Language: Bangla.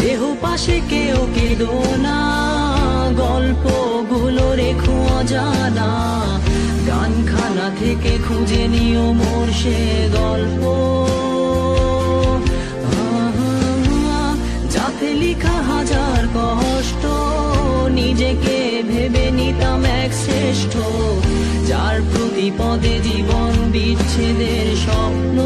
দেহ পাশে কেউ কেঁদো না, গল্পগুলো রেখো অজানা, গানখানা থেকে খুঁজে নিও মোর সে গল্প, যাতে লিখা হাজার কষ্ট, নিজেকে ভেবে নিতাম এক শ্রেষ্ঠ, যার প্রতি পদে জীবন বিচ্ছেদের স্বপ্ন।